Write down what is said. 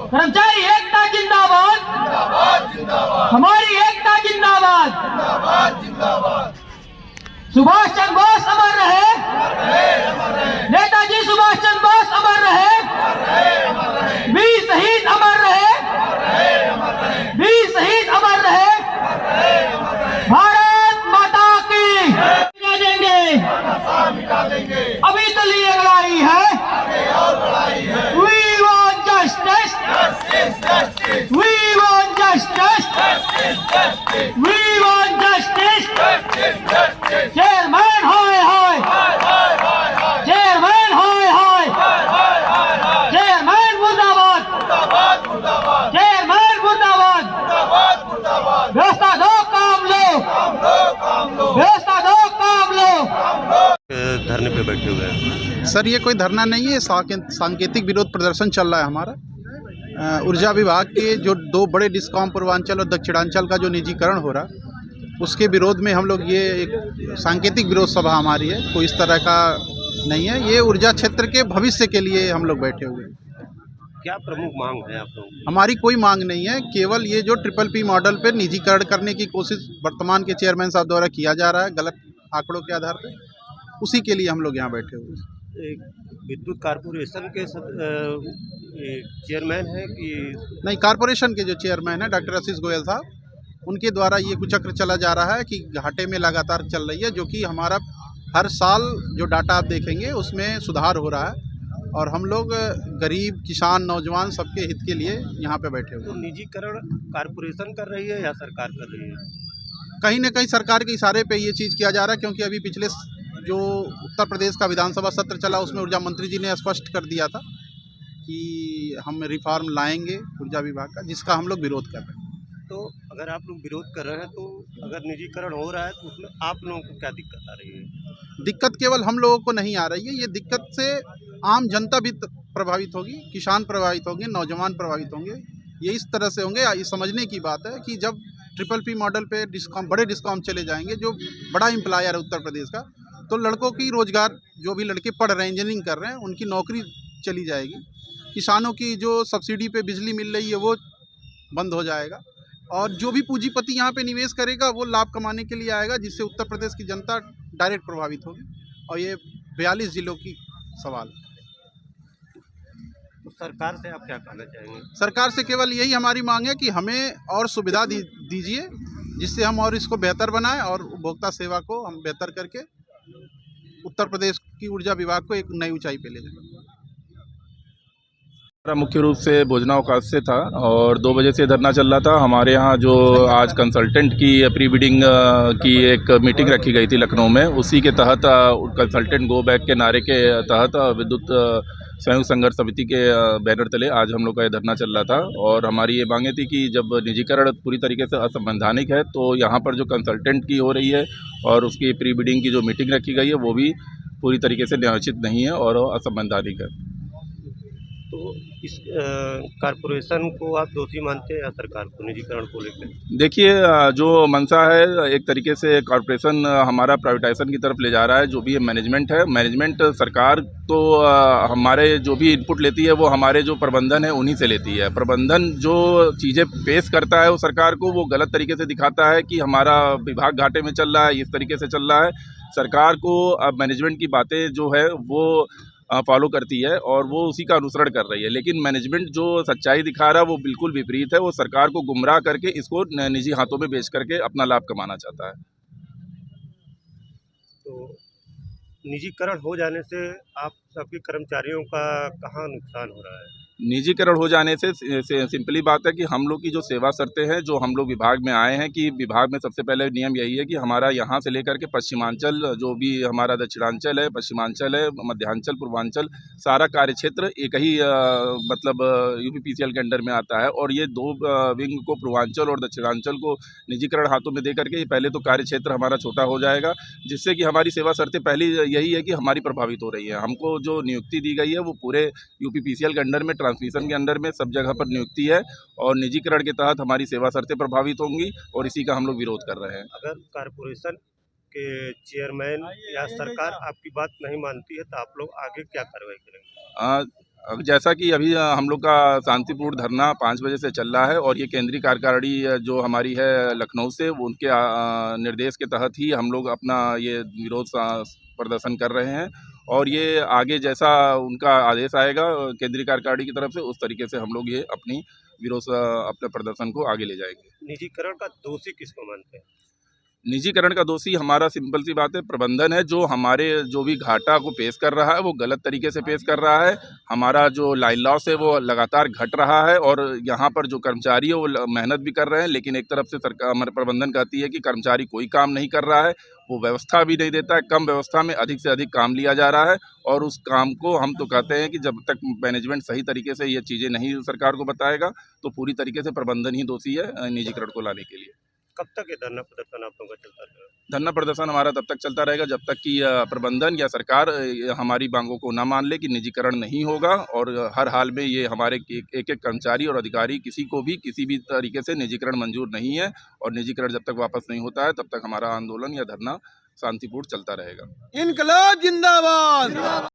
कर्मचारी एकता जिंदाबाद, हमारी एकता जिंदाबाद। सुभाष चंद्र बोस अमर रहे, नेताजी सुभाष चंद्र बोस अमर रहे, वीर शहीद अमर रहे, वीर शहीद अमर रहे। भारत माता की मिटा देंगे, अभी तो लिए लड़ाई है। We want justice, we want justice, we want justice। Chairman hi hi, chairman hi hi, chairman मुर्दाबाद, चेयरमैन मुर्दाबाद। व्यवस्था दो काम लो, व्यवस्था दो काम लो। धरने पे बैठे हुए हैं सर, ये कोई धरना नहीं है, सांकेतिक विरोध प्रदर्शन चल रहा है हमारा। ऊर्जा विभाग के जो 2 बड़े डिस्कॉम पूर्वांचल और दक्षिणांचल का जो निजीकरण हो रहा, उसके विरोध में हम लोग ये एक सांकेतिक विरोध सभा हमारी है। कोई इस तरह का नहीं है, ये ऊर्जा क्षेत्र के भविष्य के लिए हम लोग बैठे हुए हैं। क्या प्रमुख मांग है आप लोगों की? हमारी कोई मांग नहीं है, केवल ये जो PPP मॉडल पर निजीकरण करने की कोशिश वर्तमान के चेयरमैन साहब द्वारा किया जा रहा है गलत आंकड़ों के आधार पर, उसी के लिए हम लोग यहाँ बैठे हुए हैं। विद्युत कारपोरेशन के चेयरमैन है कि नहीं, कारपोरेशन के जो चेयरमैन है डॉक्टर आशीष गोयल साहब, उनके द्वारा ये कुचक्र चला जा रहा है कि घाटे में लगातार चल रही है, जो कि हमारा हर साल जो डाटा आप देखेंगे उसमें सुधार हो रहा है। और हम लोग गरीब, किसान, नौजवान सबके हित के लिए यहाँ पे बैठे हुए तो हैं। निजीकरण कारपोरेशन कर रही है या सरकार कर रही है? कहीं न कहीं सरकार के इशारे पे ये चीज़ किया जा रहा है, क्योंकि अभी पिछले जो उत्तर प्रदेश का विधानसभा सत्र चला उसमें ऊर्जा मंत्री जी ने स्पष्ट कर दिया था कि हम रिफॉर्म लाएंगे ऊर्जा विभाग का, जिसका हम लोग विरोध कर रहे हैं। तो अगर आप लोग विरोध कर रहे हैं तो अगर निजीकरण हो रहा है तो उसमें आप लोगों को क्या दिक्कत आ रही है? दिक्कत केवल हम लोगों को नहीं आ रही है, ये दिक्कत से आम जनता भी प्रभावित होगी, किसान प्रभावित होंगे, नौजवान प्रभावित होंगे। ये इस तरह से होंगे, ये समझने की बात है कि जब PPP मॉडल पे बड़े डिस्कॉम चले जाएंगे, जो बड़ा एम्प्लॉयर है उत्तर प्रदेश का, तो लड़कों की रोजगार, जो भी लड़के पढ़ रहे हैं, इंजीनियरिंग कर रहे हैं, उनकी नौकरी चली जाएगी। किसानों की जो सब्सिडी पे बिजली मिल रही है वो बंद हो जाएगा, और जो भी पूंजीपति यहाँ पे निवेश करेगा वो लाभ कमाने के लिए आएगा, जिससे उत्तर प्रदेश की जनता डायरेक्ट प्रभावित होगी। और ये 42 जिलों की सवाल। तो सरकार से आप क्या कहना चाहेंगे? सरकार से केवल यही हमारी मांग है कि हमें और सुविधा दीजिए, जिससे हम और इसको बेहतर बनाएं और उपभोक्ता सेवा को हम बेहतर करके उत्तर प्रदेश की ऊर्जा विभाग को एक नई ऊंचाई पे ले जाएं। मुख्य रूप से भोजनावकाश से था और 2 बजे से धरना चल रहा था। हमारे यहाँ जो आज कंसल्टेंट की प्री बिडिंग की एक मीटिंग रखी गई थी लखनऊ में, उसी के तहत कंसल्टेंट गो बैक के नारे के तहत विद्युत संयुक्त संघर्ष समिति के बैनर तले आज हम लोग का ये धरना चल रहा था। और हमारी ये मांगे थी कि जब निजीकरण पूरी तरीके से असंवैधानिक है तो यहाँ पर जो कंसल्टेंट की हो रही है और उसकी प्री बिडिंग की जो मीटिंग रखी गई है वो भी पूरी तरीके से न्यायोचित नहीं है और असंवैधानिक है। तो इस कारपोरेशन को आप दोषी मानते हैं या सरकार को निजीकरण को लेकर? देखिए, जो मंशा है एक तरीके से कॉरपोरेशन हमारा प्राइवेटाइजेशन की तरफ ले जा रहा है। जो भी मैनेजमेंट है, मैनेजमेंट सरकार तो हमारे जो भी इनपुट लेती है वो हमारे जो प्रबंधन है उन्हीं से लेती है। प्रबंधन जो चीज़ें पेश करता है वो सरकार को वो गलत तरीके से दिखाता है कि हमारा विभाग घाटे में चल रहा है, इस तरीके से चल रहा है। सरकार को अब मैनेजमेंट की बातें जो है वो फॉलो करती है और वो उसी का अनुसरण कर रही है, लेकिन मैनेजमेंट जो सच्चाई दिखा रहा है वो बिल्कुल विपरीत है। वो सरकार को गुमराह करके इसको निजी हाथों में बेच करके अपना लाभ कमाना चाहता है। तो निजीकरण हो जाने से आप सबके कर्मचारियों का कहाँ नुकसान हो रहा है? निजीकरण हो जाने से सिंपली बात है कि हम लोग की जो सेवा शर्तें हैं, जो हम लोग विभाग में आए हैं, कि विभाग में सबसे पहले नियम यही है कि हमारा यहाँ से लेकर के पश्चिमांचल, जो भी हमारा दक्षिणांचल है, पश्चिमांचल है, मध्यांचल, पूर्वांचल, सारा कार्यक्षेत्र एक ही मतलब UPPCL के अंडर में आता है। और ये 2 विंग को, पूर्वांचल और दक्षिणांचल को निजीकरण हाथों में दे करके पहले तो कार्यक्षेत्र हमारा छोटा हो जाएगा, जिससे कि हमारी सेवा शर्तें पहली यही है कि हमारी प्रभावित हो रही है। हमको जो नियुक्ति दी गई है वो पूरे UPPCL के अंडर में, ट्रांसमिशन के अंडर में सब जगह पर नियुक्ति है, और निजीकरण के तहत हमारी सेवा शर्तें प्रभावित होंगी और इसी का हम लोग विरोध कर रहे हैं। अगर कारपोरेशन के चेयरमैन या सरकार आपकी बात नहीं मानती है तो आप लोग आगे क्या कार्रवाई करेंगे? अब जैसा कि अभी हम लोग का शांतिपूर्ण धरना 5 बजे से चल रहा है और ये केंद्रीय कार्यकारिणी जो हमारी है लखनऊ से, वो उनके निर्देश के तहत ही हम लोग अपना ये विरोध प्रदर्शन कर रहे हैं और ये आगे जैसा उनका आदेश आएगा केंद्रीय कार्यकारिणी की तरफ से, उस तरीके से हम लोग ये अपनी विरोध अपने प्रदर्शन को आगे ले जाएंगे। निजीकरण का दोषी किसको मानते हैं? निजीकरण का दोषी हमारा सिंपल सी बात है प्रबंधन है, जो हमारे जो भी घाटा को पेश कर रहा है वो गलत तरीके से पेश कर रहा है। हमारा जो लाइन लॉस है वो लगातार घट रहा है और यहाँ पर जो कर्मचारी है वो मेहनत भी कर रहे हैं, लेकिन एक तरफ से सरकार हमारे प्रबंधन कहती है कि कर्मचारी कोई काम नहीं कर रहा है, वो व्यवस्था भी नहीं देता है, कम व्यवस्था में अधिक से अधिक काम लिया जा रहा है और उस काम को हम तो कहते हैं कि जब तक मैनेजमेंट सही तरीके से ये चीज़ें नहीं सरकार को बताएगा तो पूरी तरीके से प्रबंधन ही दोषी है निजीकरण को लाने के लिए। कब तक ये धरना प्रदर्शन आप लोगों का चलता रहेगा? धरना प्रदर्शन हमारा तब तक चलता रहेगा जब तक कि प्रबंधन या सरकार हमारी मांगों को न मान ले कि निजीकरण नहीं होगा और हर हाल में ये हमारे एक एक कर्मचारी और अधिकारी किसी को भी किसी भी तरीके से निजीकरण मंजूर नहीं है और निजीकरण जब तक वापस नहीं होता है तब तक हमारा आंदोलन या धरना शांतिपूर्ण चलता रहेगा। इनकलाब जिंदाबाद।